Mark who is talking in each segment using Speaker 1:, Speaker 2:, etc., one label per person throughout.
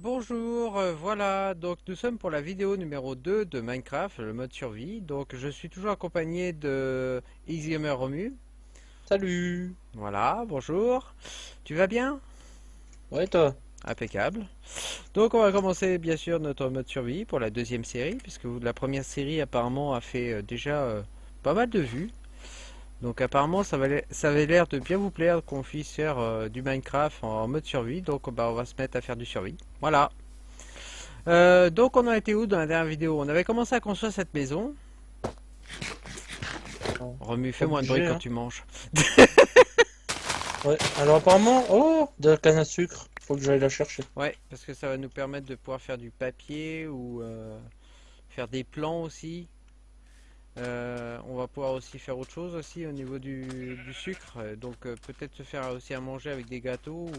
Speaker 1: Bonjour, voilà, donc nous sommes pour la vidéo numéro 2 de Minecraft, le mode survie. Donc je suis toujours accompagné de Xgamer Romu.
Speaker 2: Salut!
Speaker 1: Voilà, bonjour. Tu vas bien?
Speaker 2: Ouais, toi?
Speaker 1: Impeccable. Donc on va commencer bien sûr notre mode survie pour la deuxième série, puisque la première série apparemment a fait déjà pas mal de vues. Donc apparemment ça avait l'air de bien vous plaire qu'on puisse faire du Minecraft en mode survie. Donc bah, on va se mettre à faire du survie. Voilà. Donc on a été où dans la dernière vidéo? On avait commencé à construire cette maison.
Speaker 2: Non,
Speaker 1: Remue,
Speaker 2: pas
Speaker 1: fais moins de bruit
Speaker 2: obligé,
Speaker 1: quand
Speaker 2: hein.
Speaker 1: tu manges.
Speaker 2: Ouais, alors apparemment... Oh! De la canne à sucre. Faut que j'aille la chercher.
Speaker 1: Ouais, parce que ça va nous permettre de pouvoir faire du papier ou faire des plans aussi. On va pouvoir aussi faire autre chose aussi au niveau du sucre. Donc peut-être se faire aussi à manger avec des gâteaux.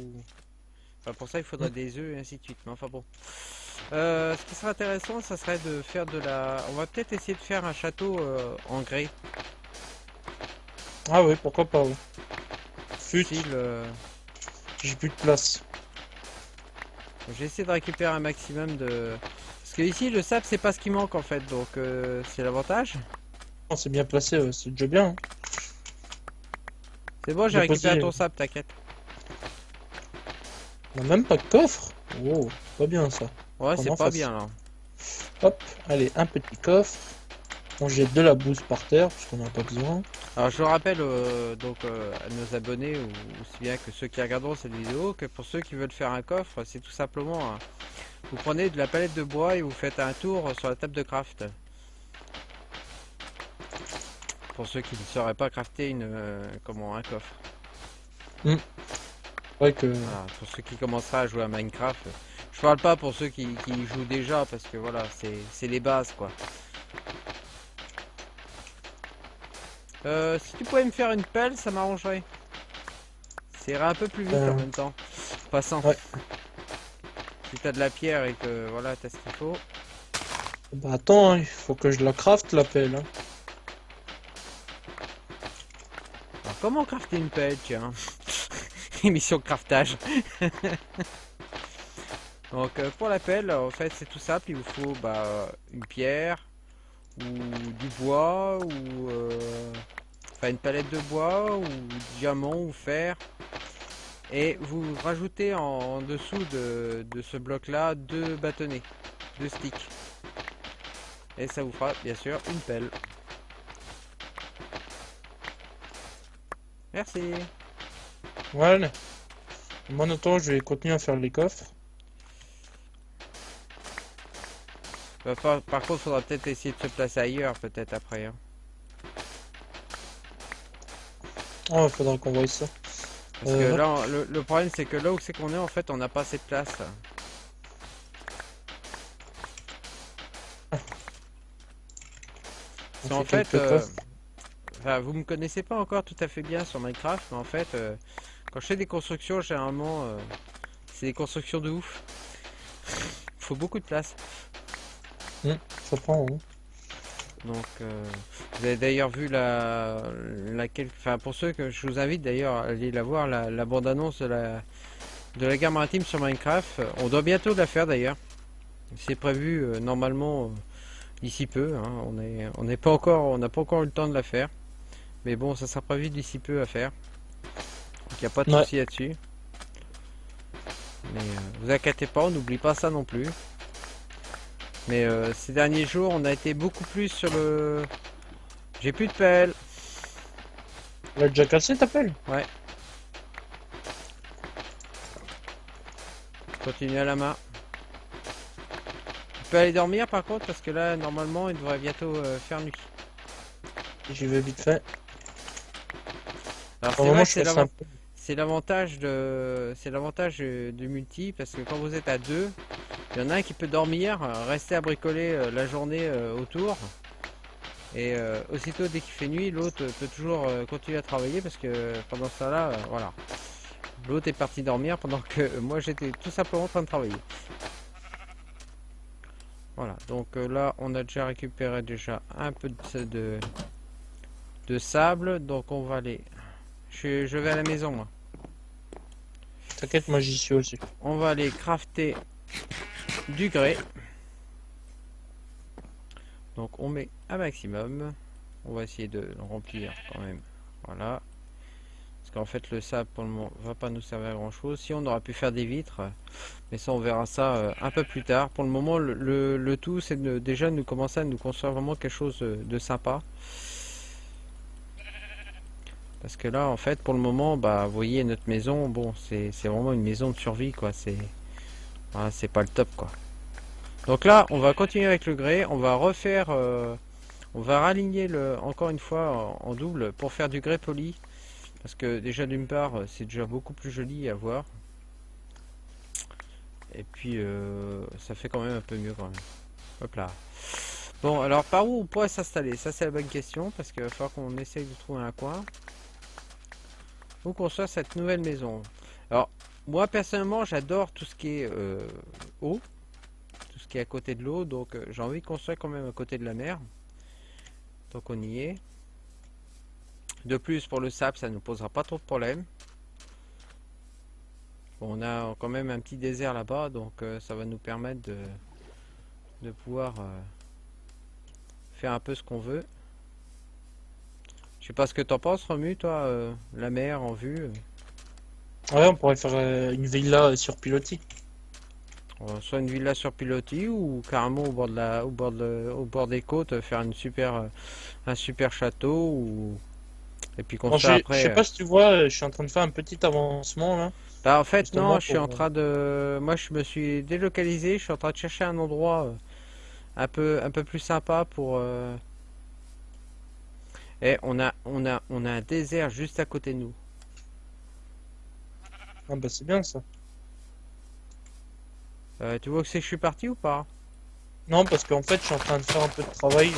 Speaker 1: Enfin, pour ça il faudra
Speaker 2: Hmm.
Speaker 1: des œufs et ainsi de suite. Mais enfin bon. Ce qui serait intéressant, ça serait de faire de la... On va peut-être essayer de faire un château en grès.
Speaker 2: Ah oui, pourquoi pas, oui. Fut,
Speaker 1: Style...
Speaker 2: j'ai plus de place.
Speaker 1: J'ai essayé de récupérer un maximum de... Parce que ici, le sable, c'est pas ce qui manque en fait, donc c'est l'avantage.
Speaker 2: Oh, c'est bien placé, ouais, c'est déjà bien, hein.
Speaker 1: C'est bon, j'ai
Speaker 2: J'ai
Speaker 1: récupéré
Speaker 2: posé...
Speaker 1: ton sable, t'inquiète.
Speaker 2: On a même pas de coffre. Oh, pas bien ça.
Speaker 1: Ouais, c'est
Speaker 2: Prendre en
Speaker 1: pas
Speaker 2: face.
Speaker 1: bien là.
Speaker 2: Hop, allez, un petit coffre. On jette de la bouse par terre, parce qu'on n'a pas besoin.
Speaker 1: Alors je rappelle donc à nos abonnés, ou aussi bien que ceux qui regarderont cette vidéo, que pour ceux qui veulent faire un coffre, c'est tout simplement, vous prenez de la palette de bois et vous faites un tour sur la table de craft. Pour ceux qui ne sauraient pas crafter comment, un coffre.
Speaker 2: Hmm. Ouais que...
Speaker 1: Voilà, pour ceux qui commenceraient à jouer à Minecraft. Je parle pas pour ceux qui y jouent déjà, parce que voilà, c'est les bases quoi. Si tu pouvais me faire une pelle, ça m'arrangerait. Ça irait un peu plus vite en
Speaker 2: euh,
Speaker 1: même temps. Passant.
Speaker 2: ouais.
Speaker 1: Si t'as de la pierre et que voilà, t'as ce qu'il faut.
Speaker 2: Bah attends, hein, il faut que je la crafte, la pelle, hein.
Speaker 1: Alors, comment crafter une pelle, tiens? Émission craftage. Donc pour la pelle, en fait c'est tout simple, il vous faut bah, une pierre, ou du bois, ou enfin une palette de bois, ou diamant, ou fer. Et vous rajoutez en dessous de ce bloc là deux bâtonnets, deux sticks. Et ça vous fera bien sûr une pelle. Merci.
Speaker 2: Voilà. Moi, en attendant, je vais continuer à faire les coffres.
Speaker 1: Par contre, faudra peut-être essayer de se placer ailleurs, peut-être après, hein.
Speaker 2: Ah, il faudra qu'on voie ça.
Speaker 1: Parce que
Speaker 2: Hop.
Speaker 1: là, le problème, c'est que là où c'est qu'on est, en fait, on n'a pas assez de place.
Speaker 2: On
Speaker 1: C'est en
Speaker 2: fait
Speaker 1: fait,
Speaker 2: quelques coffres.
Speaker 1: enfin, vous me connaissez pas encore tout à fait bien sur Minecraft, mais en fait, quand je fais des constructions, généralement, c'est des constructions de ouf. Il faut beaucoup de place.
Speaker 2: Ça prend, hein.
Speaker 1: Donc, vous avez d'ailleurs vu enfin, pour ceux que je vous invite d'ailleurs à aller la voir, la bande-annonce de la guerre maritime sur Minecraft. On doit bientôt la faire d'ailleurs. C'est prévu normalement d'ici peu, hein. On n'est pas encore, on n'a pas encore eu le temps de la faire. Mais bon, ça sera prévu d'ici peu à faire. Donc il n'y a pas de
Speaker 2: Ouais.
Speaker 1: souci là-dessus. Mais vous inquiétez pas, on n'oublie pas ça non plus. Mais ces derniers jours, on a été beaucoup plus sur le... J'ai plus de pelle.
Speaker 2: Elle a déjà cassé ta pelle?
Speaker 1: Ouais, continue à la main. Tu peux aller dormir par contre, parce que là, normalement, il devrait bientôt faire nuit.
Speaker 2: J'y vais vite fait.
Speaker 1: Alors
Speaker 2: Pour
Speaker 1: c'est
Speaker 2: le moment,
Speaker 1: vrai que
Speaker 2: je fais simple.
Speaker 1: c'est l'avantage du multi, parce que quand vous êtes à deux, il y en a un qui peut dormir, rester à bricoler la journée autour. Et aussitôt dès qu'il fait nuit, l'autre peut toujours continuer à travailler parce que pendant ce temps-là, voilà. L'autre est parti dormir pendant que moi j'étais tout simplement en train de travailler. Voilà, donc là on a déjà récupéré déjà un peu de sable, donc on va aller. Je vais à la maison moi.
Speaker 2: T'inquiète, moi j'y suis aussi.
Speaker 1: On va aller crafter du grès. Donc on met un maximum. On va essayer de le remplir quand même. Voilà. Parce qu'en fait le sable pour le moment va pas nous servir à grand chose. Si on aurait pu faire des vitres. Mais ça on verra ça un peu plus tard. Pour le moment le tout c'est déjà nous commencer à nous construire vraiment quelque chose de sympa. Parce que là en fait pour le moment bah vous voyez notre maison. Bon c'est vraiment une maison de survie quoi. Voilà, c'est pas le top quoi. Donc là on va continuer avec le grès. On va refaire... on va raligner encore une fois en double pour faire du grès poli. Parce que déjà d'une part c'est déjà beaucoup plus joli à voir. Et puis ça fait quand même un peu mieux quand même. Hop là. Bon alors par où on pourrait s'installer? Ça c'est la bonne question. Parce qu'il va falloir qu'on essaye de trouver un coin. Où construire cette nouvelle maison. Alors moi personnellement j'adore tout ce qui est eau. Tout ce qui est à côté de l'eau. Donc j'ai envie de construire quand même à côté de la mer. Donc on y est. De plus pour le sable ça ne nous posera pas trop de problèmes. Bon, on a quand même un petit désert là-bas. Donc ça va nous permettre de pouvoir faire un peu ce qu'on veut. Je sais pas ce que t'en penses Romu toi. La mer en vue.
Speaker 2: Ouais, on pourrait faire une villa sur pilotis.
Speaker 1: Soit une villa sur pilotis ou carrément au bord de au bord des côtes faire un super château ou et puis
Speaker 2: Bon,
Speaker 1: construire
Speaker 2: je sais
Speaker 1: après.
Speaker 2: pas si tu vois, je suis en train de faire un petit avancement là.
Speaker 1: Bah en fait non,
Speaker 2: Justement
Speaker 1: je suis en
Speaker 2: pour...
Speaker 1: train de, moi je me suis délocalisé, je suis en train de chercher un endroit un peu plus sympa pour. Et on a un désert juste à côté de nous.
Speaker 2: Ah bah c'est bien ça.
Speaker 1: Tu vois que c'est que je suis parti ou pas?
Speaker 2: Non, parce qu'en fait, je suis en train de faire un peu de travail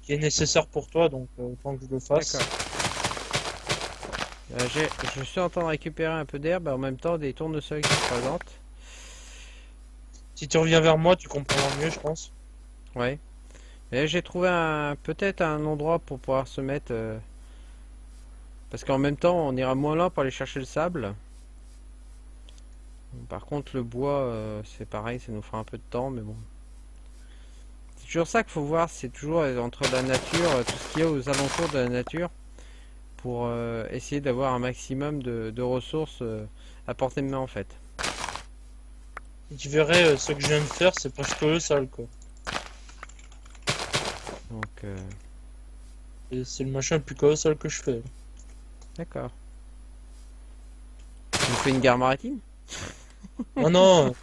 Speaker 2: qui est nécessaire pour toi, donc autant que je le fasse.
Speaker 1: D'accord. Je suis en train de récupérer un peu d'herbe, en même temps des tournesols qui se présentent.
Speaker 2: Si tu reviens vers moi, tu comprendras mieux, je pense.
Speaker 1: Ouais. Et j'ai trouvé peut-être un endroit pour pouvoir se mettre. Parce qu'en même temps, on ira moins loin pour aller chercher le sable. Par contre, le bois, c'est pareil, ça nous fera un peu de temps, mais bon. C'est toujours ça qu'il faut voir, c'est toujours entre la nature, tout ce qu'il y a aux alentours de la nature, pour essayer d'avoir un maximum de ressources à portée de main en fait.
Speaker 2: Et tu verrais, ce que je viens de faire, c'est presque colossal, quoi.
Speaker 1: Donc,
Speaker 2: Et c'est le machin le plus colossal que je fais.
Speaker 1: d'accord. Tu me fais une guerre maritime?
Speaker 2: Non, non,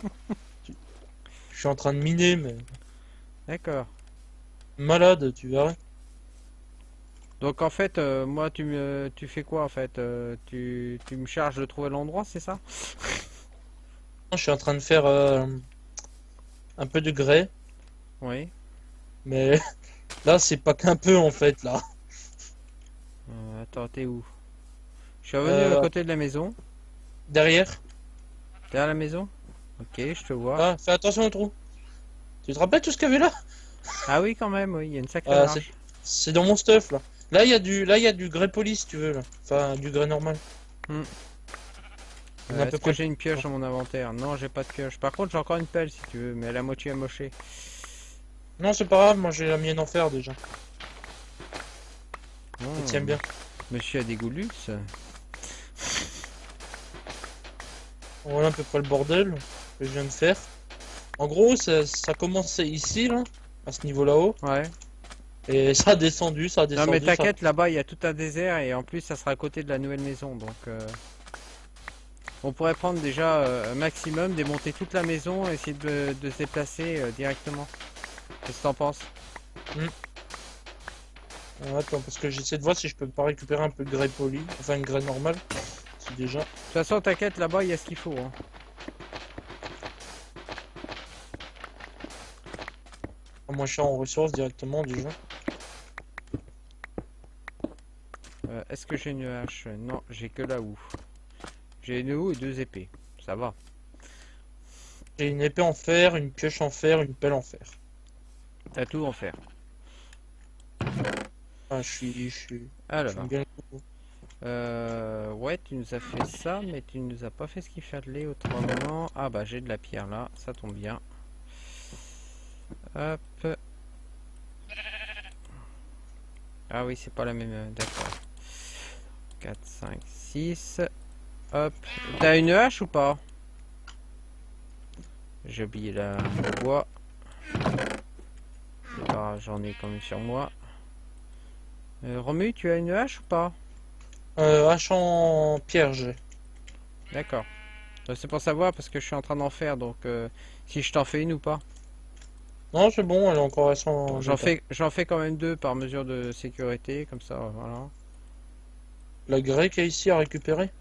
Speaker 2: je suis en train de miner, mais
Speaker 1: D'accord.
Speaker 2: malade, tu verrais.
Speaker 1: Donc en fait, moi, tu fais quoi en fait? Tu me charges de trouver l'endroit, c'est ça?
Speaker 2: Je suis en train de faire un peu de grès,
Speaker 1: Oui.
Speaker 2: mais là, c'est pas qu'un peu, en fait, là.
Speaker 1: Attends, t'es où? Je suis revenu à côté de la maison.
Speaker 2: Derrière.
Speaker 1: Derrière la maison? Ok, je te vois.
Speaker 2: Ah, fais attention au trou. Tu te rappelles tout ce qu'il y avait là?
Speaker 1: Ah oui, quand même, oui, il y a une sacrée
Speaker 2: Ah,
Speaker 1: marche.
Speaker 2: c'est dans mon stuff, là. Là, il y a du grès poli, si tu veux, là. Enfin, du grès normal.
Speaker 1: Hmm.
Speaker 2: On a à peu
Speaker 1: Est-ce que
Speaker 2: près...
Speaker 1: j'ai une pioche dans mon inventaire? Non, j'ai pas de pioche. Par contre, j'ai encore une pelle si tu veux, mais elle est à moitié amochée.
Speaker 2: Non, c'est pas grave, moi j'ai la mienne en fer déjà.
Speaker 1: Non,
Speaker 2: Elle tient bien.
Speaker 1: monsieur a des goûts de luxe.
Speaker 2: Voilà à peu près le bordel que je viens de faire. En gros, ça commençait ici, là, à ce niveau là-haut.
Speaker 1: Ouais.
Speaker 2: Et ça a descendu, ça a
Speaker 1: Non,
Speaker 2: descendu.
Speaker 1: mais t'inquiète, là-bas, il y a tout un désert et en plus, ça sera à côté de la nouvelle maison. Donc, on pourrait prendre déjà un maximum, démonter toute la maison, essayer de se déplacer directement. Qu'est-ce que t'en penses?
Speaker 2: Attends, parce que j'essaie de voir si je peux pas récupérer un peu de grès poli. Enfin, une grès normale. C'est déjà.
Speaker 1: De toute façon, t'inquiète, là-bas, il y a ce qu'il faut. Hein.
Speaker 2: Moins cher en ressources directement déjà.
Speaker 1: Est-ce que j'ai une hache? Non, j'ai que la houe. J'ai une houe et 2 épées. Ça va.
Speaker 2: J'ai une épée en fer, une pioche en fer, une pelle en fer.
Speaker 1: T'as tout en fer.
Speaker 2: Ah, je suis
Speaker 1: Alors,
Speaker 2: bien.
Speaker 1: Ouais, tu nous as fait ça, mais tu nous as pas fait ce qu'il fallait autrement. Ah bah j'ai de la pierre là, ça tombe bien. Hop. Ah oui, c'est pas la même. D'accord. 4, 5, 6. Hop. T'as une hache ou pas? J'ai oublié le bois. Bah, j'en ai quand même sur moi. Romu, tu as une hache ou pas?
Speaker 2: Hache en pierre, j'ai.
Speaker 1: D'accord. C'est pour savoir parce que je suis en train d'en faire, donc si je t'en fais une ou pas.
Speaker 2: Non, c'est bon, elle est encore récente.
Speaker 1: J'en fais quand même deux par mesure de sécurité, comme ça, voilà.
Speaker 2: La grecque est ici à récupérer.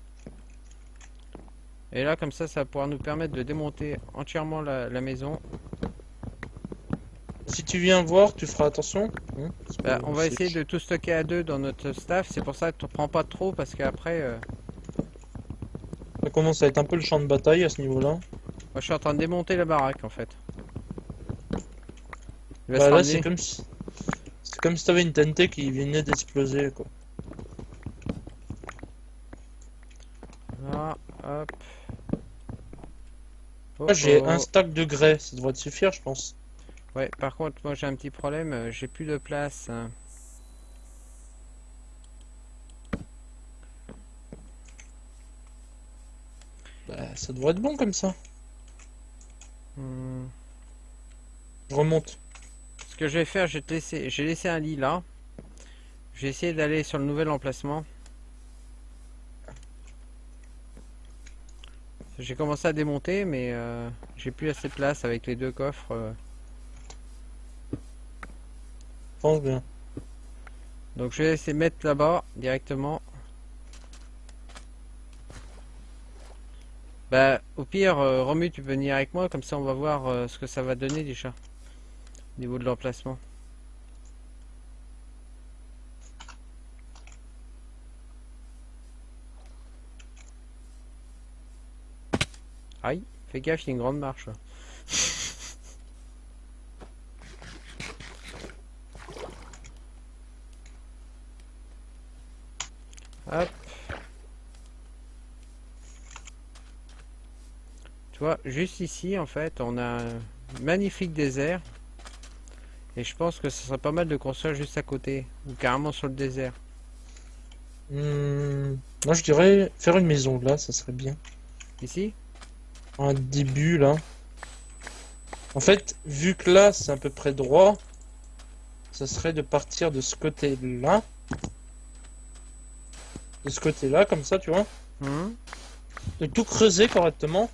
Speaker 1: Et là, comme ça va pouvoir nous permettre de démonter entièrement la maison.
Speaker 2: Si tu viens voir, tu feras attention. Parce que
Speaker 1: Bah, on va
Speaker 2: c'est-
Speaker 1: essayer de tout stocker à deux dans notre staff. C'est pour ça que tu prends pas trop parce qu'après,
Speaker 2: Ça commence à être un peu le champ de bataille à ce niveau-là.
Speaker 1: moi je suis en train de démonter la baraque en fait. Il va se
Speaker 2: Bah là,
Speaker 1: ramener.
Speaker 2: c'est comme si t'avais une TNT qui venait d'exploser, quoi.
Speaker 1: Là, hop. Oh,
Speaker 2: Là, j'ai
Speaker 1: oh.
Speaker 2: un stack de grès, ça devrait te suffire, je pense.
Speaker 1: Ouais, par contre, moi j'ai un petit problème, j'ai plus de place.
Speaker 2: Bah, ça devrait être bon comme ça.
Speaker 1: Hmm.
Speaker 2: Je remonte.
Speaker 1: Ce que je vais faire, j'ai laissé un lit là. Je vais essayer d'aller sur le nouvel emplacement. J'ai commencé à démonter, mais j'ai plus assez de place avec les deux coffres.
Speaker 2: Je pense bien.
Speaker 1: Donc je vais essayer de mettre là-bas directement. Bah, au pire, Romu, tu peux venir avec moi, comme ça on va voir ce que ça va donner déjà. Au niveau de l'emplacement. Aïe, fais gaffe, il y a une grande marche là. Hop. Tu vois, juste ici, en fait, on a un magnifique désert. Et je pense que ce serait pas mal de construire juste à côté. Ou carrément sur le désert.
Speaker 2: Moi, je dirais faire une maison là, ça serait bien.
Speaker 1: Ici?
Speaker 2: Un début là. En fait, vu que là, c'est à peu près droit, ça serait de partir de ce côté-là. De ce côté-là, comme ça, tu vois.
Speaker 1: Mhm.
Speaker 2: De tout creuser correctement.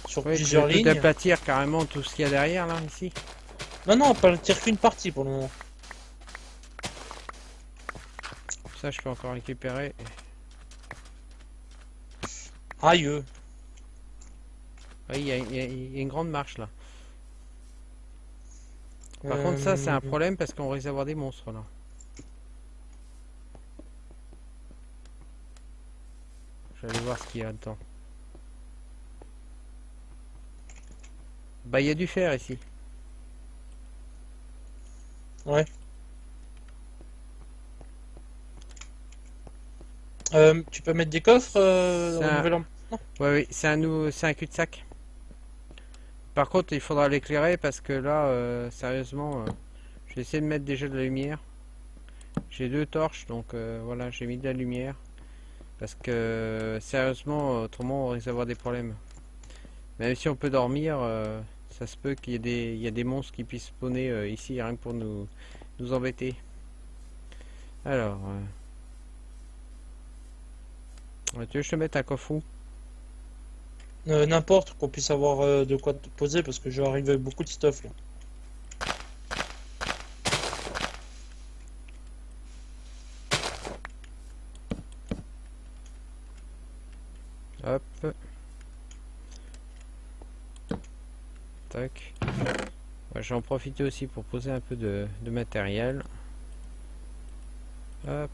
Speaker 2: Sur
Speaker 1: Oui, tu
Speaker 2: plusieurs
Speaker 1: veux tout
Speaker 2: lignes.
Speaker 1: aplatir carrément tout ce qu'il y a derrière là, ici.
Speaker 2: Non, non, pas le tire qu'une partie pour le moment.
Speaker 1: Ça, je peux encore récupérer.
Speaker 2: Aïe.
Speaker 1: Oui, il y a une grande marche là. Par contre, ça, c'est un problème parce qu'on risque d'avoir des monstres là. Je vais aller voir ce qu'il y a dedans. Bah, il y a du fer ici.
Speaker 2: Ouais. Tu peux mettre des coffres
Speaker 1: C'est
Speaker 2: au
Speaker 1: un-
Speaker 2: nouvel
Speaker 1: Ouais, oui, c'est un cul-de-sac. Par contre, il faudra l'éclairer parce que là, sérieusement, je vais essayer de mettre déjà de la lumière. J'ai deux torches, donc voilà, j'ai mis de la lumière. Parce que, sérieusement, autrement, on risque d'avoir des problèmes. Même si on peut dormir, ça se peut il y a des monstres qui puissent spawner ici, rien que pour nous embêter. Alors, tu veux que je te mette un coffre où?
Speaker 2: N'importe qu'on puisse avoir de quoi te poser parce que je vais arriver avec beaucoup de stuff là.
Speaker 1: Hop. Tac. Ouais, j'en profite aussi pour poser un peu de matériel. Hop.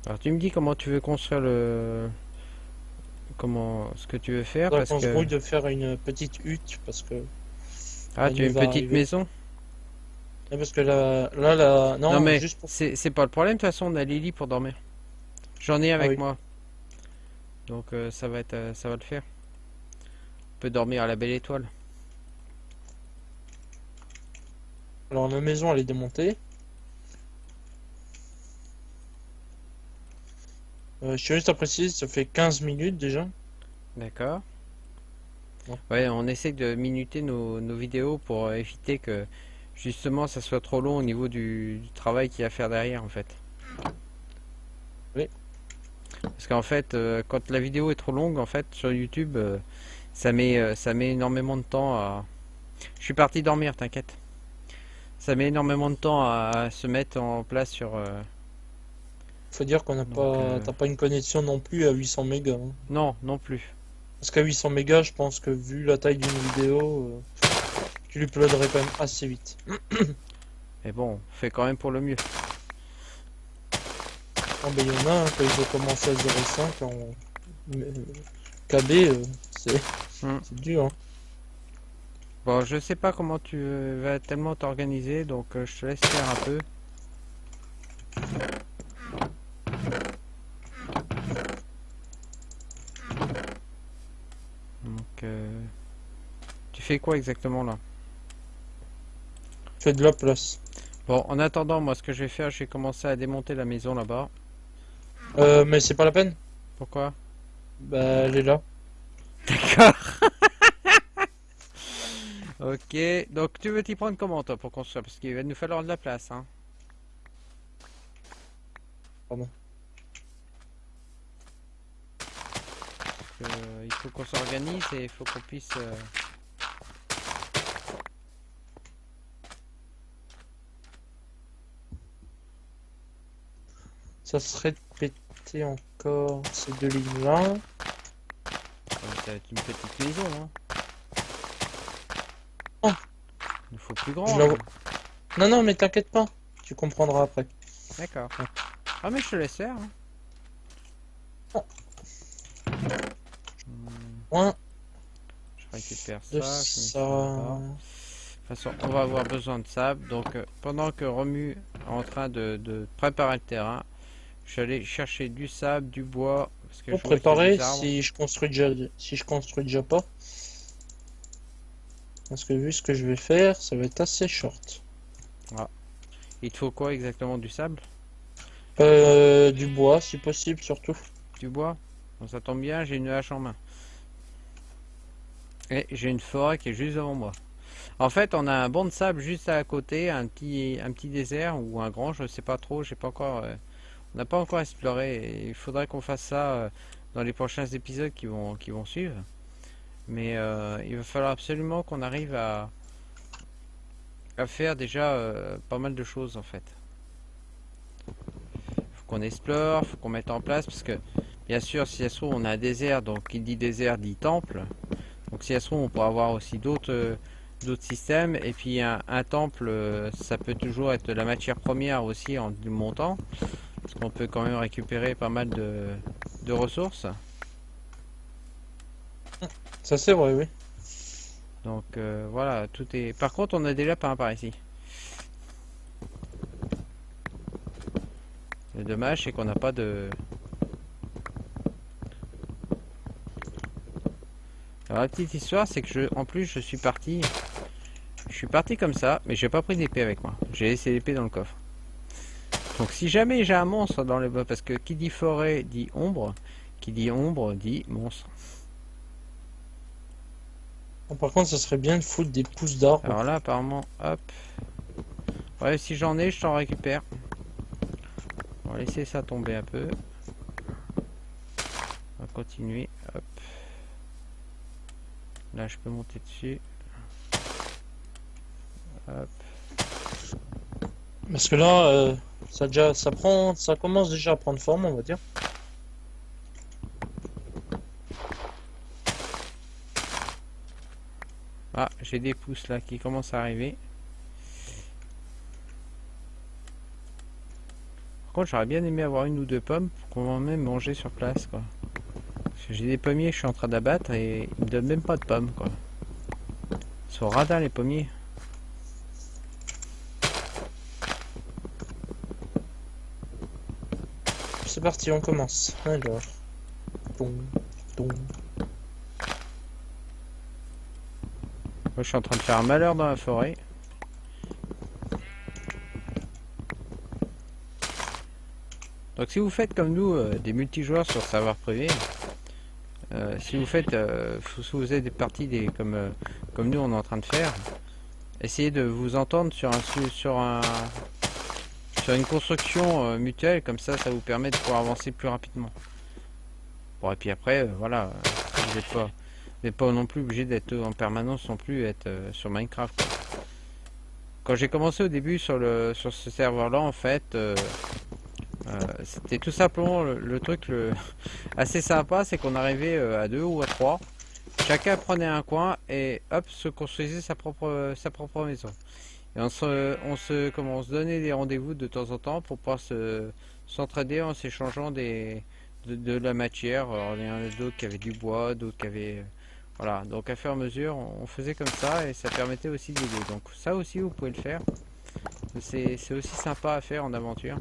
Speaker 1: Alors tu me dis comment tu veux construire ce que tu veux faire
Speaker 2: Faudrait
Speaker 1: parce
Speaker 2: qu'on se
Speaker 1: que
Speaker 2: brouille de faire une petite hutte parce que
Speaker 1: Ah,
Speaker 2: La
Speaker 1: tu as
Speaker 2: nuit
Speaker 1: une
Speaker 2: va
Speaker 1: petite
Speaker 2: arriver.
Speaker 1: maison?
Speaker 2: Et parce que là,
Speaker 1: Non,
Speaker 2: non,
Speaker 1: mais
Speaker 2: juste pour...
Speaker 1: c'est pas le problème, de toute façon, on a Lily pour dormir. J'en ai
Speaker 2: Ah
Speaker 1: avec
Speaker 2: oui.
Speaker 1: moi, donc ça va le faire. On peut dormir à la belle étoile.
Speaker 2: Alors la maison, elle est démontée. Je suis juste à préciser, ça fait 15 minutes déjà.
Speaker 1: D'accord.
Speaker 2: Bon.
Speaker 1: Ouais, on essaie de minuter nos vidéos pour éviter que justement ça soit trop long au niveau du travail qu'il y a à faire derrière en fait.
Speaker 2: Oui.
Speaker 1: Parce qu'en fait, quand la vidéo est trop longue en fait sur YouTube, ça met énormément de temps à. Je suis parti dormir, t'inquiète. Ça met énormément de temps à se mettre en place sur.
Speaker 2: Faut dire qu'on n'a
Speaker 1: Donc
Speaker 2: pas, t'as pas une connexion non plus à 800 mégas, hein.
Speaker 1: non, non plus.
Speaker 2: Parce qu'à 800 mégas, je pense que vu la taille d'une vidéo, tu l'uploaderais quand même assez vite.
Speaker 1: Mais bon, on fait quand même pour le mieux.
Speaker 2: Ah ben, il y en a, hein, quand ils ont commencé à 0,5 en KB, c'est
Speaker 1: Hmm.
Speaker 2: c'est dur, hein.
Speaker 1: Bon, je sais pas comment tu vas tellement t'organiser, donc je te laisse faire un peu. Donc, tu fais quoi exactement là?
Speaker 2: Fais de la place.
Speaker 1: Bon, en attendant, moi, ce que je vais faire, je vais commencer à démonter la maison là-bas.
Speaker 2: Mais c'est pas la peine.
Speaker 1: Pourquoi?
Speaker 2: Bah, elle est là.
Speaker 1: D'accord. Ok, donc tu veux t'y prendre comment toi pour construire? Parce qu'il va nous falloir de la place, hein.
Speaker 2: Pardon.
Speaker 1: Il faut qu'on s'organise et il faut qu'on puisse.
Speaker 2: Ça serait de péter encore ces deux lignes-là.
Speaker 1: Ça va être une petite maison, hein.
Speaker 2: Oh.
Speaker 1: Il nous faut plus
Speaker 2: Je
Speaker 1: grand,
Speaker 2: la
Speaker 1: hein.
Speaker 2: vois. Non, non, mais t'inquiète pas. Tu comprendras après.
Speaker 1: D'accord. Ah mais je te laisse faire, hein.
Speaker 2: Un
Speaker 1: Je récupère
Speaker 2: de
Speaker 1: ça, je mets ça
Speaker 2: ça.
Speaker 1: là-bas. De toute façon, on va avoir besoin de sable. Donc, pendant que Romu est en train de préparer le terrain, je suis allé chercher du sable, du bois, parce que
Speaker 2: Pour
Speaker 1: je vois qu'il y a
Speaker 2: préparer
Speaker 1: des arbres.
Speaker 2: si je construis déjà pas. Parce que vu ce que je vais faire, ça va être assez short.
Speaker 1: Il te faut quoi exactement? Du sable?
Speaker 2: Du bois, si possible, surtout.
Speaker 1: Du bois? Bon, ça tombe bien, j'ai une hache en main. Et j'ai une forêt qui est juste devant moi. En fait, on a un banc de sable juste à côté, un petit désert ou un grand, je sais pas trop, j'ai pas encore, on n'a pas encore exploré. Et il faudrait qu'on fasse ça dans les prochains épisodes qui vont suivre. Mais il va falloir absolument qu'on arrive à faire déjà pas mal de choses en fait. Faut qu'on explore, faut qu'on mette en place parce que bien sûr, si ça se trouve, on a un désert, donc qui dit désert dit temple. Donc si ça se trouve, on pourra avoir aussi d'autres systèmes. Et puis un temple, ça peut toujours être de la matière première aussi en le montant. Parce qu'on peut quand même récupérer pas mal de ressources.
Speaker 2: Ça c'est vrai, oui.
Speaker 1: Donc voilà, tout est. Par contre, on a des lapins par ici. Le dommage, c'est qu'on n'a pas de. Alors la petite histoire, c'est que en plus, je suis parti. Je suis parti comme ça, mais j'ai pas pris d'épée avec moi. J'ai laissé l'épée dans le coffre. Donc si jamais j'ai un monstre dans le bas, parce que qui dit forêt dit ombre, qui dit ombre dit monstre.
Speaker 2: Bon, par contre, ça serait bien de foutre des pousses d'arbres.
Speaker 1: Alors là, apparemment, hop. Ouais, si j'en ai, je t'en récupère. On va laisser ça tomber un peu. On va continuer. Hop. Là, je peux monter dessus. Hop.
Speaker 2: Parce que là, ça commence déjà à prendre forme, on va dire.
Speaker 1: Ah, j'ai des pousses là qui commencent à arriver. Par contre, j'aurais bien aimé avoir une ou deux pommes pour qu'on va même manger sur place, quoi. Parce que j'ai des pommiers que je suis en train d'abattre et ils me donnent même pas de pommes, quoi. Ils sont radins les pommiers.
Speaker 2: C'est parti, on commence. Alors. Tom, tom.
Speaker 1: Moi, je suis en train de faire un malheur dans la forêt. Donc si vous faites comme nous des multijoueurs sur serveur privé, si vous faites, si vous avez des parties comme nous on est en train de faire, essayez de vous entendre sur une construction mutuelle, comme ça vous permet de pouvoir avancer plus rapidement. Bon et puis après voilà, vous n'êtes pas non plus obligé d'être en permanence non plus être sur Minecraft, quoi. Quand j'ai commencé au début sur ce serveur là en fait, c'était tout simplement le truc assez sympa, c'est qu'on arrivait à 2 ou à 3. Chacun prenait un coin et hop, se construisait sa propre maison. Et on se donnait des rendez-vous de temps en temps pour pouvoir s'entraider en s'échangeant de la matière. Alors, il y en a d'autres qui avaient du bois, d'autres qui avaient... voilà, donc à fur et à mesure, on faisait comme ça et ça permettait aussi d'aider. Donc ça aussi, vous pouvez le faire. C'est aussi sympa à faire en aventure.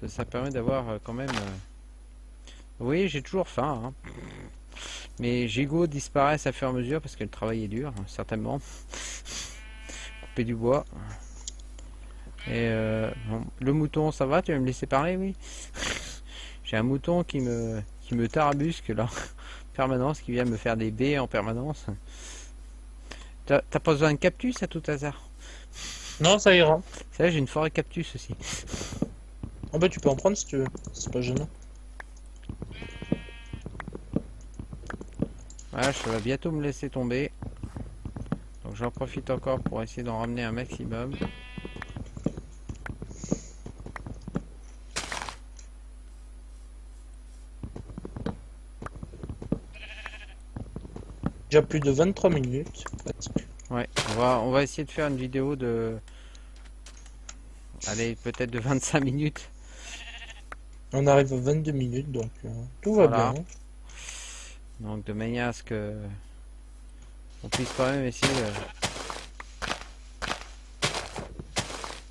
Speaker 1: Ça permet d'avoir quand même... Oui, j'ai toujours faim, hein. Mes gigots disparaissent à fur et à mesure parce que le travail est dur, certainement. Couper du bois. Et bon, le mouton, ça va? Tu vas me laisser parler, oui? J'ai un mouton qui me tarabusque là, en permanence, qui vient me faire des baies en permanence. T'as pas besoin de cactus à tout hasard?
Speaker 2: Non, ça ira.
Speaker 1: C'est vrai, j'ai une forêt cactus aussi.
Speaker 2: Ah bah tu peux en prendre si tu veux, c'est pas gênant.
Speaker 1: Voilà, ça va bientôt me laisser tomber. Donc j'en profite encore pour essayer d'en ramener un maximum.
Speaker 2: Déjà plus de 23 minutes.
Speaker 1: Ouais, on va essayer de faire une vidéo de... Allez, peut-être de 25 minutes.
Speaker 2: On arrive à 22 minutes, donc tout va
Speaker 1: Voilà.
Speaker 2: bien.
Speaker 1: Donc de manière à ce que on puisse quand même essayer.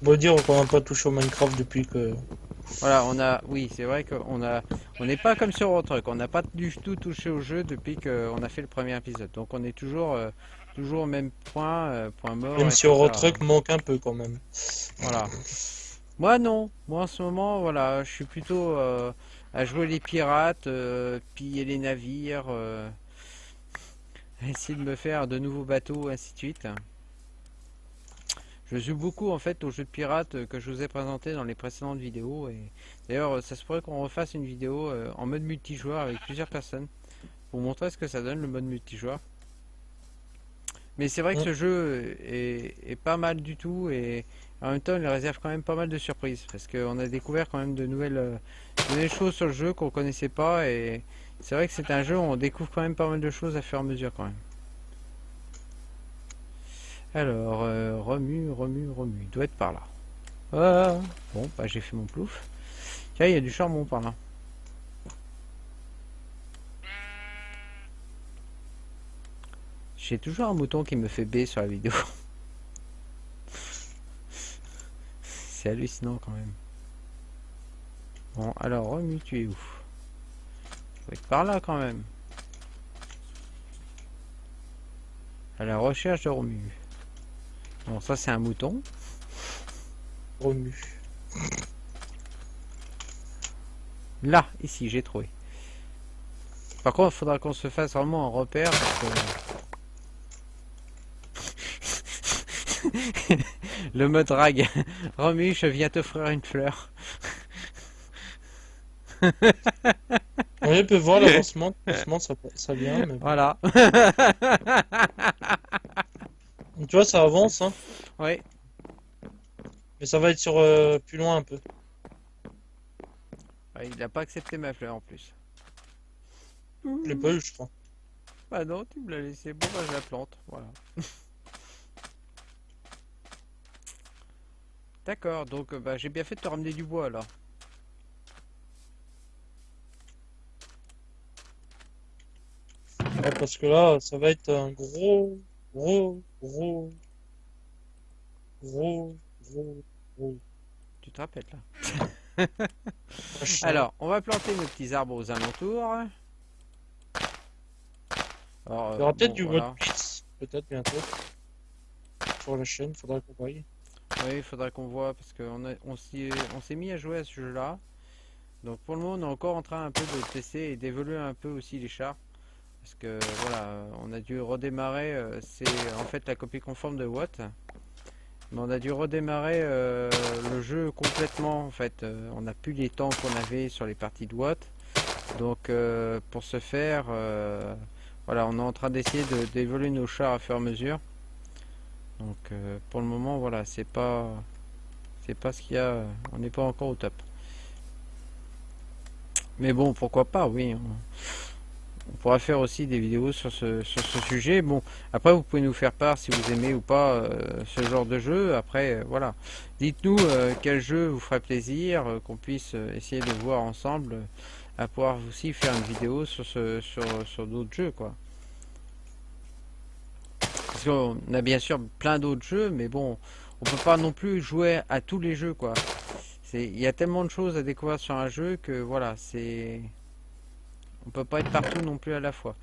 Speaker 2: On va dire qu'on n'a pas touché au Minecraft depuis que...
Speaker 1: Voilà, oui, c'est vrai on n'est pas comme sur Roadtruck, on n'a pas du tout touché au jeu depuis qu'on a fait le premier épisode. Donc on est toujours au même point, point mort.
Speaker 2: Même si
Speaker 1: etc.
Speaker 2: Eurotruck manque un peu quand même.
Speaker 1: Voilà. Moi non, moi en ce moment, voilà, je suis plutôt à jouer les pirates, piller les navires, essayer de me faire de nouveaux bateaux, ainsi de suite. Je joue beaucoup en fait aux jeux de pirates que je vous ai présenté dans les précédentes vidéos, et d'ailleurs ça se pourrait qu'on refasse une vidéo en mode multijoueur avec plusieurs personnes pour montrer ce que ça donne le mode multijoueur. Mais c'est vrai que
Speaker 2: Mm.
Speaker 1: ce jeu est pas mal du tout, et en même temps il réserve quand même pas mal de surprises parce qu'on a découvert quand même de nouvelles choses sur le jeu qu'on connaissait pas, et c'est vrai que c'est un jeu où on découvre quand même pas mal de choses à fur et à mesure quand même. Alors, remue, il doit être par là. Ah, bon, bah j'ai fait mon plouf. Tiens, il y a du charbon par là. J'ai toujours un mouton qui me fait B sur la vidéo. C'est hallucinant quand même. Bon, alors, remue, tu es où? Faut être par là quand même. À la recherche de remue. Bon, ça c'est un mouton.
Speaker 2: Remue.
Speaker 1: Là, ici, j'ai trouvé. Par contre, il faudra qu'on se fasse vraiment un repère parce que... Le mode rag. Romu, je viens t'offrir une fleur.
Speaker 2: On peut voir l'avancement, doucement ça vient. Mais...
Speaker 1: Voilà.
Speaker 2: Tu vois, ça avance, hein.
Speaker 1: Oui.
Speaker 2: Mais ça va être sur plus loin un peu.
Speaker 1: Ouais, il n'a pas accepté ma fleur en plus.
Speaker 2: Je l'ai pas eu, je crois.
Speaker 1: Bah non, tu me l'as laissé. Bon, bah je la plante. Voilà. D'accord, donc bah, j'ai bien fait de te ramener du bois là.
Speaker 2: Ouais, parce que là, ça va être un gros Ro, ro, ro, ro, ro.
Speaker 1: Tu te rappelles là?
Speaker 2: Machin.
Speaker 1: Alors, on va planter nos petits arbres aux alentours. Alors,
Speaker 2: Il y aura peut-être
Speaker 1: bon,
Speaker 2: du One
Speaker 1: voilà.
Speaker 2: Piece, peut-être bientôt. Sur la chaîne, faudra qu'on voie.
Speaker 1: Oui, il faudra qu'on voit parce on s'est mis à jouer à ce jeu-là. Donc pour le moment, on est encore en train un peu de tester et d'évoluer un peu aussi les chars. Parce que voilà, on a dû redémarrer, c'est en fait la copie conforme de Watt. Mais on a dû redémarrer le jeu complètement en fait. On n'a plus les temps qu'on avait sur les parties de Watt. Donc pour ce faire, voilà, on est en train d'essayer d'évoluer nos chars à fur et à mesure. Donc pour le moment, voilà, c'est pas ce qu'il y a, on n'est pas encore au top. Mais bon, pourquoi pas, oui. On pourra faire aussi des vidéos sur sur ce sujet. Bon, après, vous pouvez nous faire part si vous aimez ou pas ce genre de jeu. Après, voilà. Dites-nous quel jeu vous ferait plaisir, qu'on puisse essayer de voir ensemble, à pouvoir aussi faire une vidéo sur sur d'autres jeux, quoi. Parce qu'on a bien sûr plein d'autres jeux, mais bon, on peut pas non plus jouer à tous les jeux, quoi. Il y a tellement de choses à découvrir sur un jeu que voilà, c'est. On peut pas être partout non plus à la fois.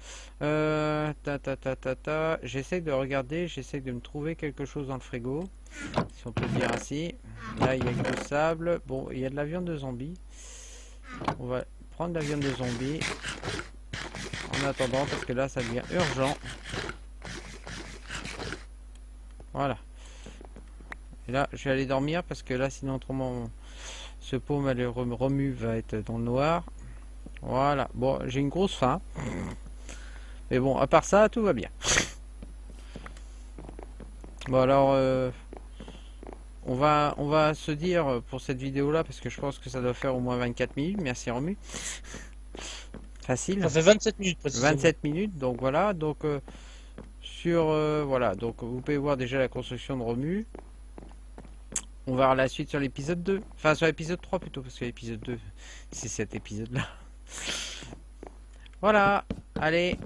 Speaker 1: J'essaie de regarder, j'essaie de me trouver quelque chose dans le frigo. Si on peut dire ainsi. Là, il y a que du sable. Bon, il y a de la viande de zombie. On va prendre de la viande de zombie. En attendant, parce que là, ça devient urgent. Voilà. Et là, je vais aller dormir parce que là, sinon, autrement, ce pot malheureux remue va être dans le noir. Voilà. Bon, j'ai une grosse faim. Mais bon, à part ça, tout va bien. Bon, alors, on va se dire pour cette vidéo là, parce que je pense que ça doit faire au moins 24 minutes. Merci Romu. Facile.
Speaker 2: Ça fait 27 minutes précisément.
Speaker 1: 27 minutes, donc voilà. Donc, voilà, donc vous pouvez voir déjà la construction de Romu. On va voir la suite sur l'épisode 2. Enfin, sur l'épisode 3 plutôt, parce que l'épisode 2, c'est cet épisode là. Voilà, allez.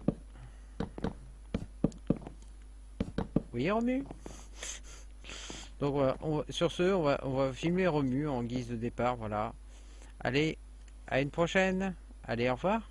Speaker 1: Oui, Romu. Donc voilà, sur ce, on va filmer Romu en guise de départ, voilà. Allez, à une prochaine. Allez, au revoir.